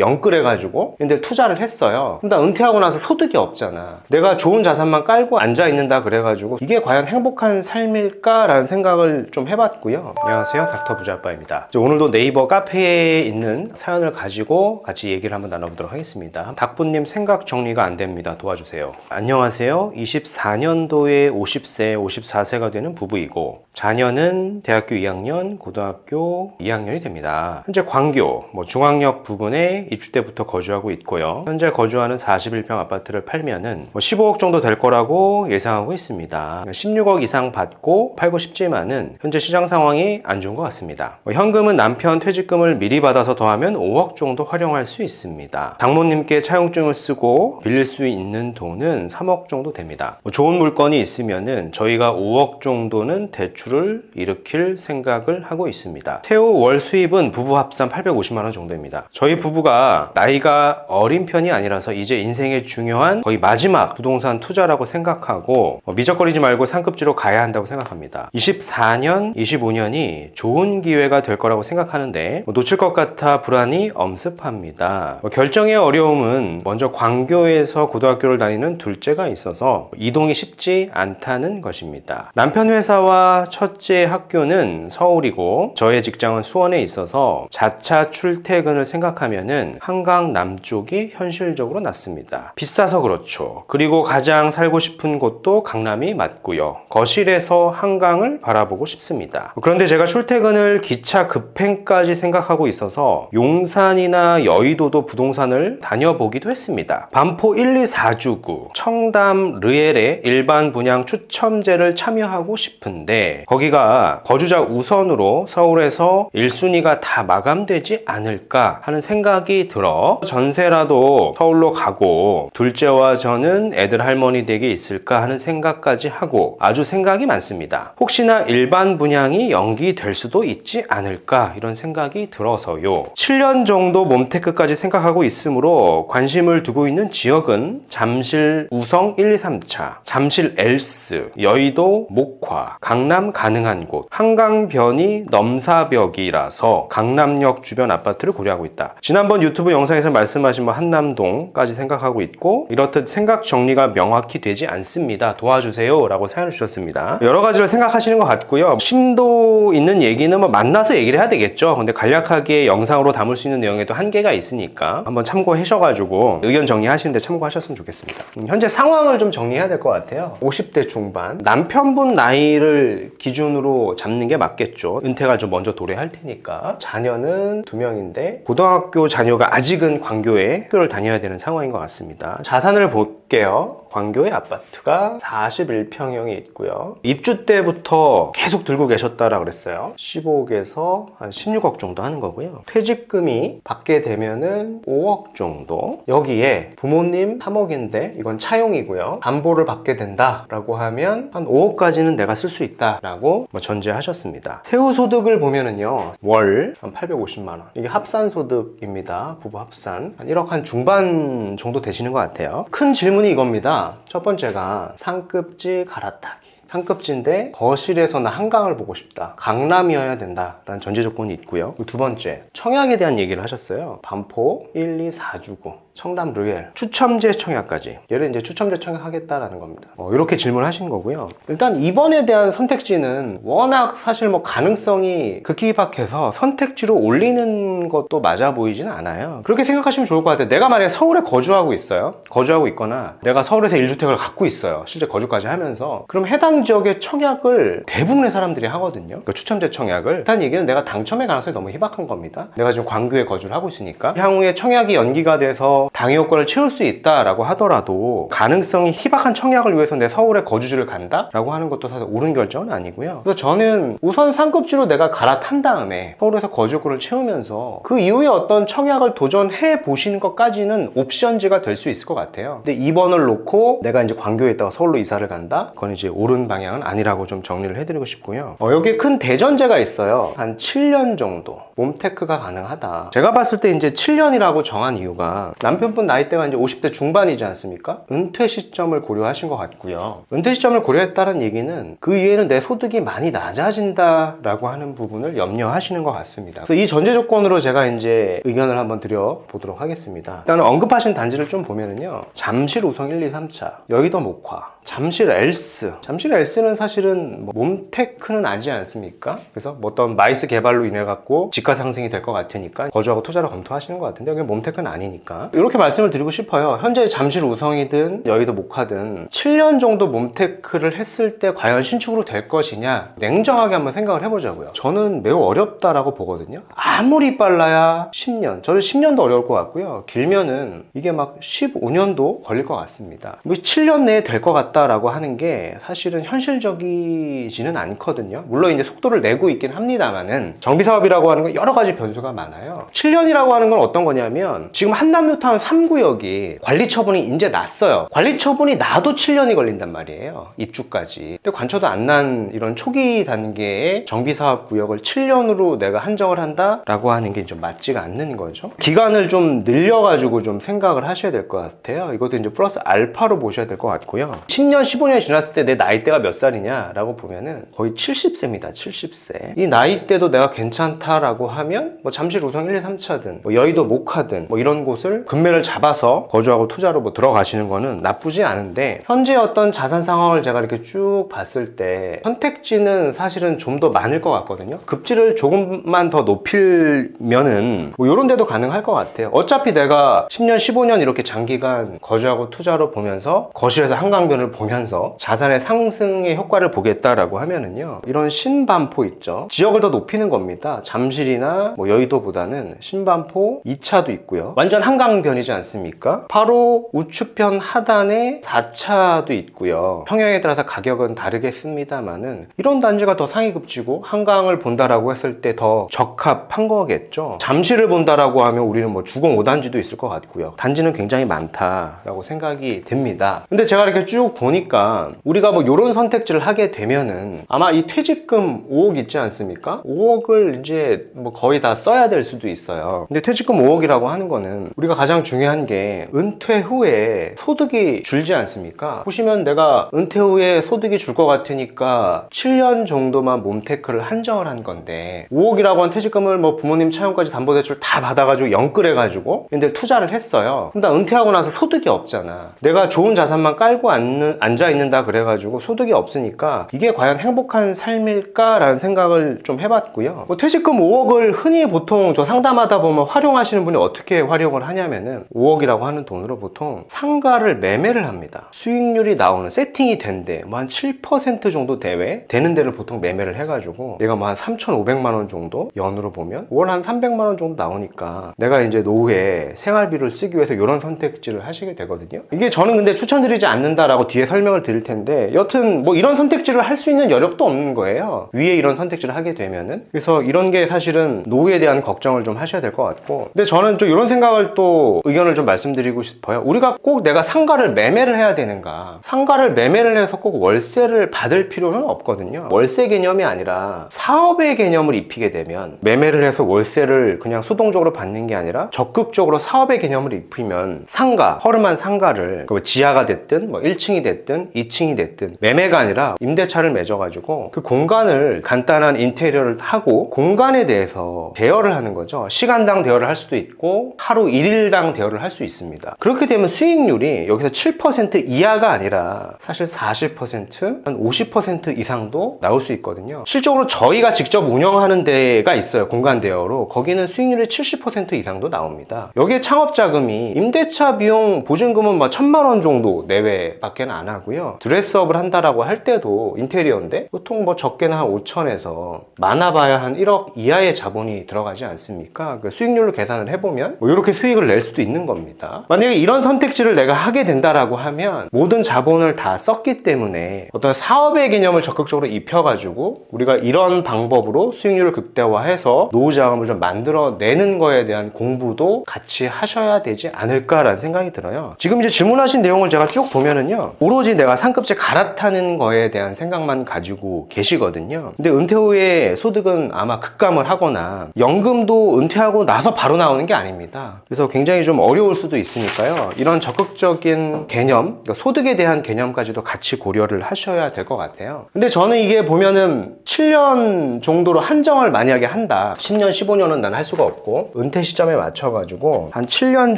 영끌해가지고 근데 투자를 했어요. 근데 은퇴하고 나서 소득이 없잖아. 내가 좋은 자산만 깔고 앉아있는다 그래가지고 이게 과연 행복한 삶일까라는 생각을 좀 해봤고요. 안녕하세요, 닥터 부자아빠입니다. 오늘도 네이버 카페에 있는 사연을 가지고 같이 얘기를 한번 나눠보도록 하겠습니다. 닥부님 생각 정리가 안 됩니다. 도와주세요. 안녕하세요. 24년도에 50세, 54세가 되는 부부이고 자녀는 대학교 2학년, 고등학교 2학년이 됩니다. 현재 광교, 중앙역 부근에 입주 때부터 거주하고 있고요. 현재 거주하는 41평 아파트를 팔면은 15억 정도 될 거라고 예상하고 있습니다. 16억 이상 받고 팔고 싶지만은 현재 시장 상황이 안 좋은 것 같습니다. 현금은 남편 퇴직금을 미리 받아서 더하면 5억 정도 활용할 수 있습니다. 장모님께 차용증을 쓰고 빌릴 수 있는 돈은 3억 정도 됩니다. 좋은 물건이 있으면은 저희가 5억 정도는 대출을 일으킬 생각을 하고 있습니다. 세후 월 수입은 부부 합산 850만 원 정도입니다. 저희 부부가 나이가 어린 편이 아니라서 이제 인생의 중요한 거의 마지막 부동산 투자라고 생각하고 미적거리지 말고 상급지로 가야 한다고 생각합니다. 24년, 25년이 좋은 기회가 될 거라고 생각하는데 놓칠 것 같아 불안이 엄습합니다. 결정의 어려움은 먼저 광교에서 고등학교를 다니는 둘째가 있어서 이동이 쉽지 않다는 것입니다. 남편 회사와 첫째 학교는 서울이고 저의 직장은 수원에 있어서 자차 출퇴근을 생각하면은 한강 남쪽이 현실적으로 낫습니다. 비싸서 그렇죠. 그리고 가장 살고 싶은 곳도 강남이 맞고요. 거실에서 한강을 바라보고 싶습니다. 그런데 제가 출퇴근을 기차 급행까지 생각하고 있어서 용산이나 여의도도 부동산을 다녀보기도 했습니다. 반포 1, 2, 4주구 청담 르엘의 일반 분양 추첨제를 참여하고 싶은데 거기가 거주자 우선으로 서울에서 1순위가 다 마감되지 않을까 하는 생각이 들어 전세라도 서울로 가고 둘째와 저는 애들 할머니 댁에 있을까 하는 생각까지 하고 아주 생각이 많습니다. 혹시나 일반 분양이 연기될 수도 있지 않을까 이런 생각이 들어서요. 7년 정도 몸테크까지 생각하고 있으므로 관심을 두고 있는 지역은 잠실 우성 1, 2, 3차, 잠실 엘스, 여의도 목화, 강남 가능한 곳, 한강 변이 넘사벽이라서 강남역 주변 아파트를 고려하고 있다. 지난번 유튜브 영상에서 말씀하신 한남동까지 생각하고 있고 이렇듯 생각 정리가 명확히 되지 않습니다. 도와주세요 라고 사연을 주셨습니다. 여러 가지를 생각하시는 것 같고요. 심도 있는 얘기는 만나서 얘기를 해야 되겠죠. 근데 간략하게 영상으로 담을 수 있는 내용에도 한계가 있으니까 한번 참고하셔가지고 의견 정리하시는데 참고하셨으면 좋겠습니다. 현재 상황을 좀 정리해야 될 것 같아요. 50대 중반 남편분 나이를 기준으로 잡는 게 맞겠죠. 은퇴가 좀 먼저 도래할 테니까. 자녀는 2명인데 고등학교 자녀가 아직은 광교에 학교를 다녀야 되는 상황인 것 같습니다. 자산을 볼게요. 광교의 아파트가 41평형이 있고요. 입주 때부터 계속 들고 계셨다라 그랬어요. 15억에서 한 16억 정도 하는 거고요. 퇴직금이 받게 되면은 5억 정도. 여기에 부모님 3억인데 이건 차용이고요. 담보를 받게 된다라고 하면 한 5억까지는 내가 쓸 수 있다라고 전제하셨습니다. 세후 소득을 보면은요. 월 한 850만 원. 이게 합산 소득입니다. 부부 합산. 한 1억 한 중반 정도 되시는 것 같아요. 큰 질문이 이겁니다. 첫 번째가 상급지 갈아타기. 상급지인데 거실에서 나 한강을 보고 싶다. 강남이어야 된다라는 전제 조건이 있고요. 두 번째, 청약에 대한 얘기를 하셨어요. 반포 1, 2, 4주구 청담 르엘 추첨제 청약까지. 얘를 이제 추첨제 청약하겠다라는 겁니다. 이렇게 질문을 하신 거고요. 일단 이번에 대한 선택지는 워낙 사실 가능성이 극히박해서 선택지로 올리는 것도 맞아 보이진 않아요. 그렇게 생각하시면 좋을 것 같아요. 내가 만약에 서울에 거주하고 있어요. 거주하고 있거나 내가 서울에서 1주택을 갖고 있어요. 실제 거주까지 하면서. 그럼 해당 지역의 청약을 대부분의 사람들이 하거든요. 그 추첨제 청약을. 일단 얘기는 내가 당첨의 가능성이 너무 희박한 겁니다. 내가 지금 광교에 거주를 하고 있으니까. 향후에 청약이 연기가 돼서 당해요건을 채울 수 있다라고 하더라도 가능성이 희박한 청약을 위해서 내 서울에 거주지를 간다라고 하는 것도 사실 옳은 결정은 아니고요. 그래서 저는 우선 상급지로 내가 갈아탄 다음에 서울에서 거주요건을 채우면서 그 이후에 어떤 청약을 도전해 보시는 것까지는 옵션지가 될 수 있을 것 같아요. 근데 2번을 놓고 내가 이제 광교에 있다가 서울로 이사를 간다? 그건 이제 옳은 방향은 아니라고 좀 정리를 해드리고 싶고요. 여기에 큰 대전제가 있어요. 한 7년 정도 몸테크가 가능하다. 제가 봤을 때 이제 7년이라고 정한 이유가 남편분 나이대가 이제 50대 중반이지 않습니까? 은퇴 시점을 고려하신 것 같고요. 은퇴 시점을 고려했다는 얘기는 그 이후에는 내 소득이 많이 낮아진다라고 하는 부분을 염려하시는 것 같습니다. 그래서 이 전제 조건으로 제가 이제 의견을 한번 드려보도록 하겠습니다. 일단 언급하신 단지를 좀 보면은요. 잠실 우성 1, 2, 3차, 여의도 목화, 잠실 엘스. 잠실 엘스는 사실은 몸테크는 아니지 않습니까? 그래서 어떤 마이스 개발로 인해 갖고 지가 상승이 될 것 같으니까 거주하고 투자를 검토하시는 것 같은데 여기 몸테크는 아니니까 이렇게 말씀을 드리고 싶어요. 현재 잠실 우성이든 여의도 목화든 7년 정도 몸테크를 했을 때 과연 신축으로 될 것이냐 냉정하게 한번 생각을 해보자고요. 저는 매우 어렵다라고 보거든요. 아무리 빨라야 10년, 저는 10년도 어려울 것 같고요. 길면은 이게 막 15년도 걸릴 것 같습니다. 7년 내에 될 것 같다라고 하는 게 사실은 현실적이지는 않거든요. 물론 이제 속도를 내고 있긴 합니다만은 정비사업이라고 하는 건 여러 가지 변수가 많아요. 7년이라고 하는 건 어떤 거냐면 지금 한남뉴타운 3구역이 관리처분이 이제 났어요. 관리처분이 나도 7년이 걸린단 말이에요. 입주까지. 근데 관처도 안 난 이런 초기 단계의 정비사업 구역을 7년으로 내가 한정을 한다라고 하는 게 좀 맞지가 않는 거죠. 기간을 좀 늘려가지고 좀 생각을 하셔야 될 것 같아요. 이것도 이제 플러스 알파로 보셔야 될 것 같고요. 10년, 15년 지났을 때 내 나이대가 몇 살이냐라고 보면은 거의 70세입니다. 70세. 이 나이대도 내가 괜찮다라고 하면 잠실 우성 1, 2, 3차든 여의도 목화든 이런 곳을 금매를 잡아서 거주하고 투자로 들어가시는 거는 나쁘지 않은데 현재 어떤 자산 상황을 제가 이렇게 쭉 봤을 때 선택지는 사실은 좀 더 많을 것 같거든요. 급지를 조금만 더 높이면은 이런 데도 가능할 것 같아요. 어차피 내가 10년, 15년 이렇게 장기간 거주하고 투자로 보면서 거실에서 한강변을 보면서 자산의 상승의 효과를 보겠다라고 하면은요. 이런 신반포 있죠. 지역을 더 높이는 겁니다. 잠실이나 여의도보다는 신반포 2차도 있고요. 완전 한강변이지 않습니까? 바로 우측편 하단에 4차도 있고요. 평형에 따라서 가격은 다르겠습니다만은 이런 단지가 더 상위 급지고 한강을 본다라고 했을 때 더 적합한 거겠죠. 잠실을 본다라고 하면 우리는 주공 5단지도 있을 것 같고요. 단지는 굉장히 많다라고 생각이 듭니다. 근데 제가 이렇게 쭉 보니까 우리가 이런 선택지를 하게 되면은 아마 이 퇴직금 5억 있지 않습니까? 5억을 이제 거의 다 써야 될 수도 있어요. 근데 퇴직금 5억이라고 하는 거는 우리가 가장 중요한 게 은퇴 후에 소득이 줄지 않습니까? 보시면 내가 은퇴 후에 소득이 줄 것 같으니까 7년 정도만 몸테크를 한정을 한 건데 5억이라고 한 퇴직금을 부모님 차용까지 담보대출 다 받아가지고 영끌해가지고 근데 투자를 했어요. 근데 은퇴하고 나서 소득이 없잖아. 내가 좋은 자산만 깔고 앉아있는다 그래가지고 소득이 없으니까 이게 과연 행복한 삶일까라는 생각을 좀 해봤고요. 퇴직금 5억을 흔히 보통 저 상담하다 보면 활용하시는 분이 어떻게 활용을 하냐면은 5억이라고 하는 돈으로 보통 상가를 매매를 합니다. 수익률이 나오는 세팅이 된데 한 7% 정도 되는 데를 보통 매매를 해가지고 내가 한 3,500만 원 정도 연으로 보면 월 한 300만 원 정도 나오니까 내가 이제 노후에 생활비를 쓰기 위해서 이런 선택지를 하시게 되거든요. 이게 저는 근데 추천드리지 않는다라고 뒤에 설명을 드릴 텐데 여튼 이런 선택지를 할 수 있는 여력도 없는 거예요. 위에 이런 선택지를 하게 되면은. 그래서 이런 게 사실은 노후에 대한 걱정을 좀 하셔야 될 것 같고 근데 저는 좀 이런 생각을 또 의견을 좀 말씀드리고 싶어요. 우리가 꼭 내가 상가를 매매를 해야 되는가? 상가를 매매를 해서 꼭 월세를 받을 필요는 없거든요. 월세 개념이 아니라 사업의 개념을 입히게 되면 매매를 해서 월세를 그냥 수동적으로 받는 게 아니라 적극적으로 사업의 개념을 입히면 상가, 허름한 상가를 지하가 됐든 1층이 됐든 2층이 됐든 매매가 아니라 임대차를 맺어가지고 그 공간을 간단한 인테리어를 하고 공간에 대해서 대여를 하는 거죠. 시간당 대여를 할 수도 있고 하루 1일당 대여를 할 수 있습니다. 그렇게 되면 수익률이 여기서 7% 이하가 아니라 사실 40%, 한 50% 이상도 나올 수 있거든요. 실적으로 저희가 직접 운영하는 데가 있어요. 공간 대여로. 거기는 수익률이 70% 이상도 나옵니다. 여기에 창업자금이 임대차 비용 보증금은 1,000만 원 정도 내외밖에 안 하고요. 드레스업을 한다라고 할 때도 인테리어인데 보통 적게는 한 5천에서 많아봐야 한 1억 이하의 자본이 들어가지 않습니까? 그 수익률로 계산을 해보면 이렇게 수익을 낼 수도 있는 겁니다. 만약에 이런 선택지를 내가 하게 된다라고 하면 모든 자본을 다 썼기 때문에 어떤 사업의 개념을 적극적으로 입혀가지고 우리가 이런 방법으로 수익률을 극대화해서 노후자금을 좀 만들어내는 거에 대한 공부도 같이 하셔야 되지 않을까라는 생각이 들어요. 지금 이제 질문하신 내용을 제가 쭉 보면은요, 오로지 내가 상급지 갈아탄 은퇴하는 거에 대한 생각만 가지고 계시거든요. 근데 은퇴 후에 소득은 아마 급감을 하거나 연금도 은퇴하고 나서 바로 나오는 게 아닙니다. 그래서 굉장히 좀 어려울 수도 있으니까요. 이런 적극적인 개념, 그러니까 소득에 대한 개념까지도 같이 고려를 하셔야 될 것 같아요. 근데 저는 이게 보면은 7년 정도로 한정을 만약에 한다. 10년, 15년은 난 할 수가 없고 은퇴 시점에 맞춰가지고 한 7년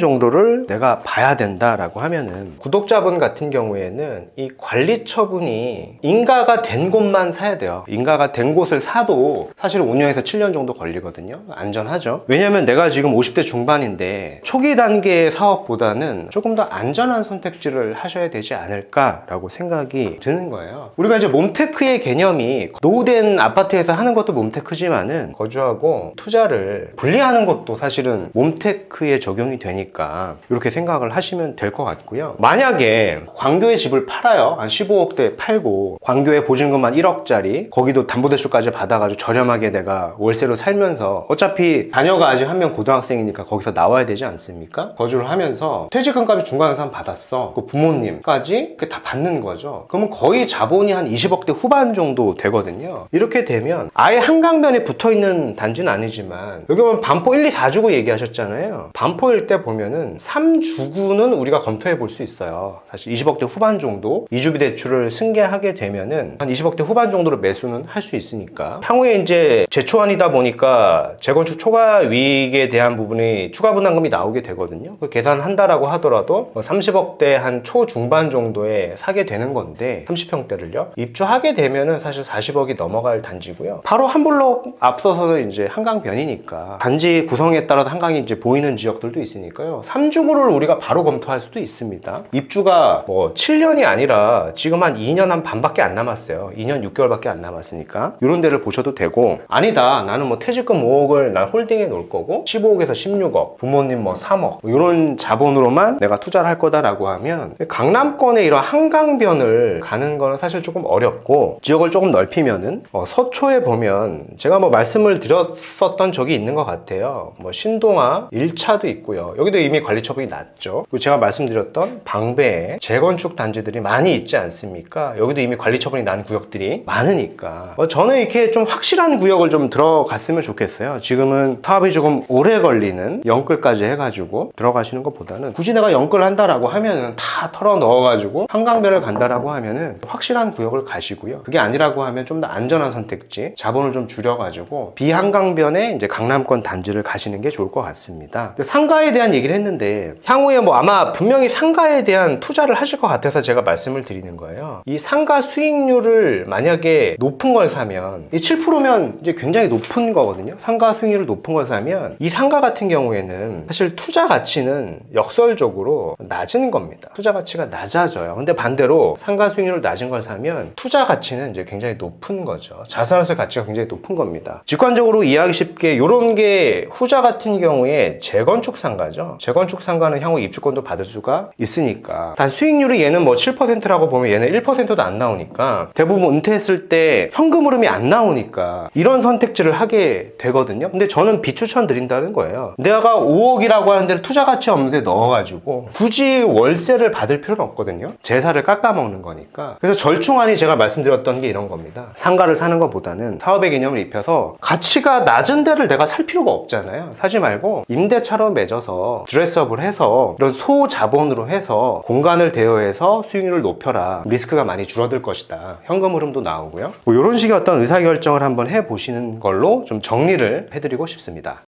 정도를 내가 봐야 된다라고 하면은 구독자분 같은 경우에는 이 관리 처분이 인가가 된 곳만 사야 돼요. 인가가 된 곳을 사도 사실 5년에서 7년 정도 걸리거든요. 안전하죠. 왜냐면 내가 지금 50대 중반인데 초기 단계의 사업보다는 조금 더 안전한 선택지를 하셔야 되지 않을까라고 생각이 드는 거예요. 우리가 이제 몬테크의 개념이 노후된 아파트에서 하는 것도 몬테크지만은 거주하고 투자를 분리하는 것도 사실은 몬테크에 적용이 되니까 이렇게 생각을 하시면 될 것 같고요. 만약에 광교에 집을 팔아요. 한 15억대 팔고 광교에 보증금만 1억짜리 거기도 담보대출까지 받아가지고 저렴하게 내가 월세로 살면서 어차피 자녀가 아직 한 명 고등학생이니까 거기서 나와야 되지 않습니까? 거주를 하면서 퇴직금까지 중간에서 받았어. 그 부모님까지 다 받는 거죠. 그러면 거의 자본이 한 20억대 후반 정도 되거든요. 이렇게 되면 아예 한강변에 붙어있는 단지는 아니지만 여기 보면 반포 1, 2, 4주구 얘기하셨잖아요. 반포일 때 보면은 3주구는 우리가 검토해 볼 수 있어요. 사실 20억대 후반 정도 이주비 대출을 승계하게 되면은 한 20억대 후반 정도로 매수는 할 수 있으니까 향후에 이제 재초안이다 보니까 재건축 초과 이익에 대한 부분이 추가 분담금이 나오게 되거든요. 그 계산한다라고 하더라도 30억대 한 초중반 정도에 사게 되는 건데 30평대를요. 입주하게 되면은 사실 40억이 넘어갈 단지고요. 바로 한 블록 앞서서는 이제 한강변이니까 단지 구성에 따라서 한강이 이제 보이는 지역들도 있으니까요. 3주구를 우리가 바로 검토할 수도 있습니다. 입주가 뭐 7년이 아니라 지금 한 2년 한 반밖에 안 남았어요. 2년 6개월밖에 안 남았으니까 이런 데를 보셔도 되고 아니다. 나는 뭐 퇴직금 5억을 난 홀딩해 놓을 거고 15억에서 16억 부모님 뭐 3억 이런 자본으로만 내가 투자를 할 거다라고 하면 강남권에 이런 한강변을 가는 거는 사실 조금 어렵고 지역을 조금 넓히면은 서초에 보면 제가 뭐 말씀을 드렸었던 적이 있는 것 같아요. 뭐 신동아 1차도 있고요. 여기도 이미 관리 처분이 났죠. 그리고 제가 말씀드렸던 방배에 재건축 단지들이 많이 있지 않습니까? 여기도 이미 관리 처분이 난 구역들이 많으니까 저는 이렇게 좀 확실한 구역을 좀 들어갔으면 좋겠어요. 지금은 사업이 조금 오래 걸리는 영끌까지 해가지고 들어가시는 것보다는 굳이 내가 영끌 한다라고 하면은 다 털어 넣어가지고 한강변을 간다라고 하면은 확실한 구역을 가시고요. 그게 아니라고 하면 좀 더 안전한 선택지, 자본을 좀 줄여가지고 비한강변에 이제 강남권 단지를 가시는 게 좋을 것 같습니다. 상가에 대한 얘기를 했는데 향후에 뭐 아마 분명히 상가에 대한 투자를 하실 것 같아서 제가 말씀을 드리는 거예요. 이 상가 수익률을 만약에 높은 걸 사면 이 7%면 이제 굉장히 높은 거거든요. 상가 수익률을 높은 걸 사면 이 상가 같은 경우에는 사실 투자 가치는 역설적으로 낮은 겁니다. 투자 가치가 낮아져요. 근데 반대로 상가 수익률을 낮은 걸 사면 투자 가치는 이제 굉장히 높은 거죠. 자산의 가치가 굉장히 높은 겁니다. 직관적으로 이해하기 쉽게 이런 게 후자 같은 경우에 재건축 상가죠. 재건축 상가는 향후 입주권도 받을 수가 있으니까 단 수익률이 얘는 뭐 7%라고 보면 얘는 1%도 안 나오니까 대부분 은퇴했을 때 현금 흐름이 안 나오니까 이런 선택지를 하게 되거든요. 근데 저는 비추천 드린다는 거예요. 내가 5억이라고 하는 데를 투자 가치 없는 데 넣어가지고 굳이 월세를 받을 필요는 없거든요. 제사를 깎아먹는 거니까. 그래서 절충안이 제가 말씀드렸던 게 이런 겁니다. 상가를 사는 것보다는 사업의 개념을 입혀서 가치가 낮은 데를 내가 살 필요가 없잖아요. 사지 말고 임대차로 맺어서 드레스업을 해서 이런 소자본으로 해서 공간을 대여해서 수익률을 높여라. 리스크가 많이 줄어들 것이다. 현금 흐름도 나오고요. 뭐 이런 식의 어떤 의사결정을 한번 해보시는 걸로 좀 정리를 해드리고 싶습니다.